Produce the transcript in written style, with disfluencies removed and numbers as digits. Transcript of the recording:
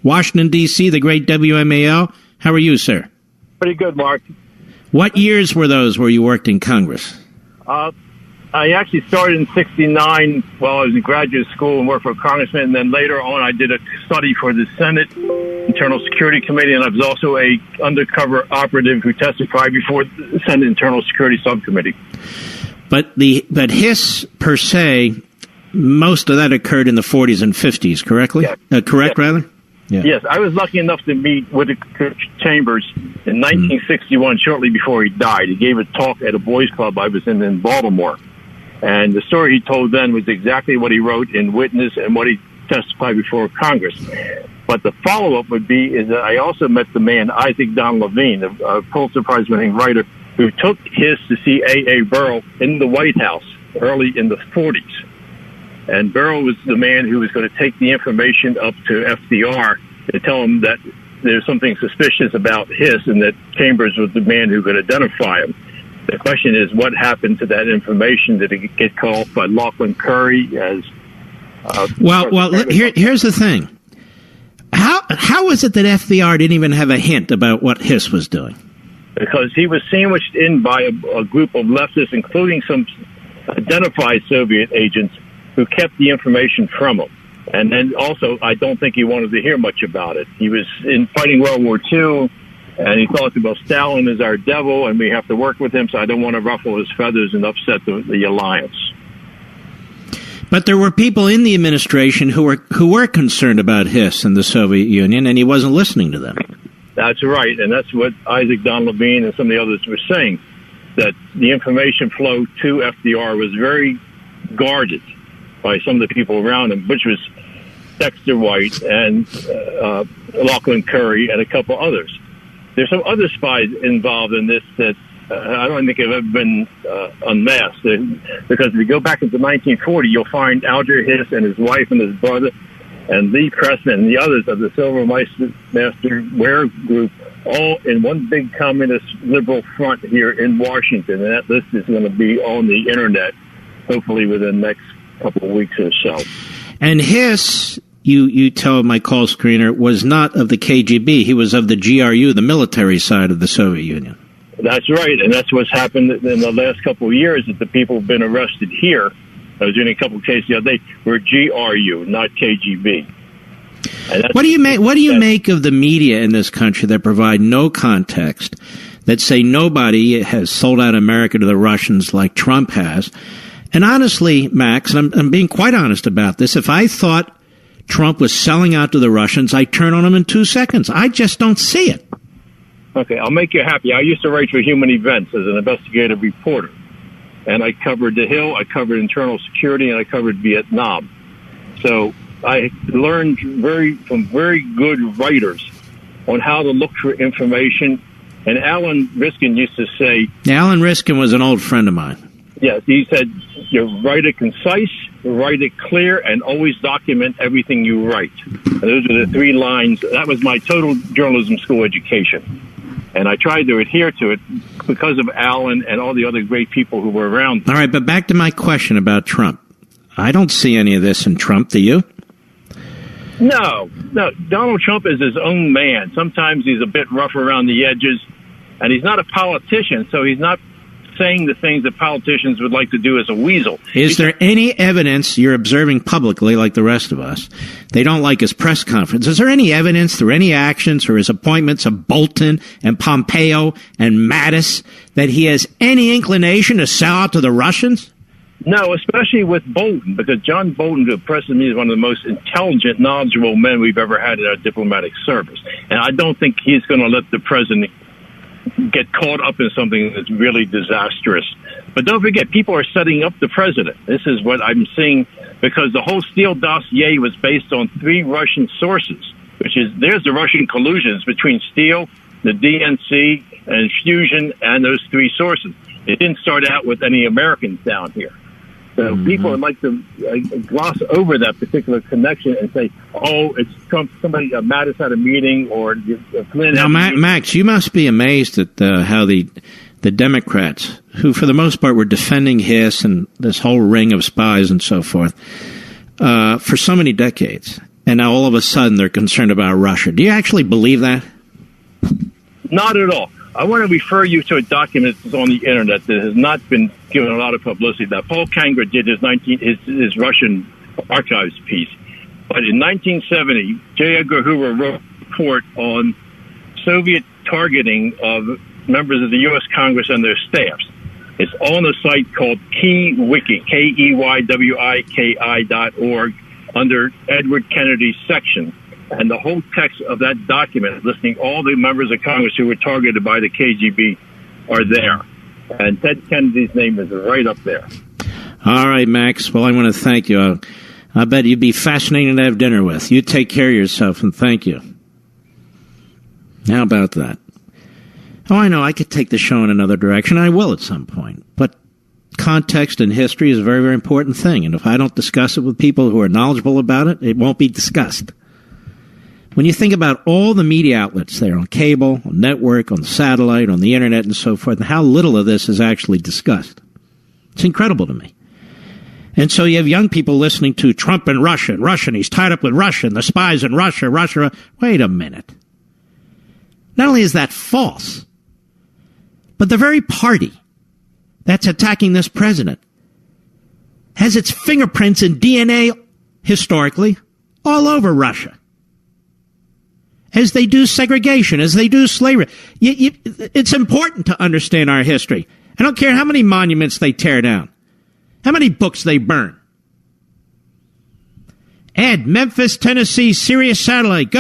Washington, D.C., the great WMAL. How are you, sir? Pretty good, Mark. What years were those where you worked in Congress? I actually started in '69 while I was in graduate school and worked for a congressman. And then later on, I did a study for the Senate Internal Security Committee, and I was also a undercover operative who testified before the Senate Internal Security Subcommittee. But HIS per se, most of that occurred in the 40s and 50s, correctly? Yeah. Correct, yeah. rather? Yeah. Yes, I was lucky enough to meet with Chambers in 1961, shortly before he died. He gave a talk at a boys' club I was in Baltimore. And the story he told then was exactly what he wrote in Witness and what he testified before Congress. But the follow-up would be is that I also met the man, Isaac Don Levin, a Pulitzer Prize-winning writer, who took HIS to see A.A. Burrow in the White House early in the 40s. And Burrow was the man who was going to take the information up to FDR to tell him that there's something suspicious about HIS and that Chambers was the man who could identify him. The question is, what happened to that information? Did it get called by Lachlan Curry as... Here's the thing. How is it that FDR didn't even have a hint about what HIS was doing? Because he was sandwiched in by a group of leftists, including some identified Soviet agents who kept the information from him. And then also, I don't think he wanted to hear much about it. He was in fighting World War II, and he thought, well, Stalin is our devil, and we have to work with him, so I don't want to ruffle his feathers and upset the alliance. But there were people in the administration who were concerned about HIS and the Soviet Union, and he wasn't listening to them. That's right, and that's what Isaac Don Levin and some of the others were saying, that the information flow to FDR was very guarded by some of the people around him, which was Dexter White and Lachlan Curry and a couple others. There's some other spies involved in this that I don't think have ever been unmasked. Because if you go back into 1940, you'll find Alger Hiss and his wife and his brother and Lee Pressman and the others of the Silver Master Ware Group all in one big communist liberal front here in Washington. And that list is going to be on the Internet, hopefully within the next couple of weeks or so. And Hiss, you tell my call screener, was not of the KGB. He was of the GRU, the military side of the Soviet Union. That's right, and that's what's happened in the last couple of years, that the people who've been arrested here, I was in a couple of cases the other day, were GRU, not KGB. What do you make of the media in this country that provide no context, that say nobody has sold out America to the Russians like Trump has? And honestly, Max, and I'm being quite honest about this, if I thought Trump was selling out to the Russians, I'd turn on him in 2 seconds. I just don't see it. Okay, I'll make you happy. I used to write for Human Events as an investigative reporter. And I covered the Hill, I covered internal security, and I covered Vietnam. So I learned from very good writers on how to look for information. And Alan Riskin used to say... Alan Riskin was an old friend of mine. Yes, he said, you write it concise, write it clear, and always document everything you write. And those are the 3 lines. That was my total journalism school education. And I tried to adhere to it because of Alan and all the other great people who were around. All right, but back to my question about Trump. I don't see any of this in Trump, do you? No. Donald Trump is his own man. Sometimes he's a bit rough around the edges, and he's not a politician, so he's not saying the things that politicians would like to do as a weasel. Is there any evidence you're observing publicly, like the rest of us? They don't like his press conference. Is there any evidence through any actions or his appointments of Bolton and Pompeo and Mattis that he has any inclination to sell out to the Russians? No, especially with Bolton, because John Bolton, who impresses me, is one of the most intelligent, knowledgeable men we've ever had in our diplomatic service. And I don't think he's going to let the president get caught up in something that's really disastrous. But don't forget, people are setting up the president. This is what I'm seeing, because the whole Steele dossier was based on 3 Russian sources, which is, there's the Russian collusions between Steele, the DNC, and Fusion, and those 3 sources. It didn't start out with any Americans down here. So people would like to gloss over that particular connection and say, oh, it's Trump, somebody, Mattis had a meeting, or Flynn. Now, Max, you must be amazed at how the Democrats, who for the most part were defending Hiss and this whole ring of spies and so forth, for so many decades, And now all of a sudden they're concerned about Russia. Do you actually believe that? Not at all. I want to refer you to a document that's on the internet that has not been given a lot of publicity. That Paul Kangler did his Russian archives piece. But in 1970, J. Edgar Hoover wrote a report on Soviet targeting of members of the U.S. Congress and their staffs. It's on a site called KeyWiki, KEYWIKI.org, under Edward Kennedy's section. And the whole text of that document, listing all the members of Congress who were targeted by the KGB, are there. And Ted Kennedy's name is right up there. All right, Max. Well, I want to thank you. I bet you'd be fascinating to have dinner with. You take care of yourself, and thank you. How about that? Oh, I know, I could take the show in another direction. I will at some point. But context and history is a very, very important thing. And if I don't discuss it with people who are knowledgeable about it, it won't be discussed. When you think about all the media outlets there on cable, on network, on satellite, on the internet, and so forth, and how little of this is actually discussed, it's incredible to me. And so you have young people listening to Trump and Russia, and he's tied up with Russia, and the spies in Russia. Wait a minute. Not only is that false, but the very party that's attacking this president has its fingerprints and DNA, historically, all over Russia. As they do segregation, as they do slavery. It's important to understand our history. I don't care how many monuments they tear down, how many books they burn. Ed, Memphis, Tennessee, Sirius Satellite, go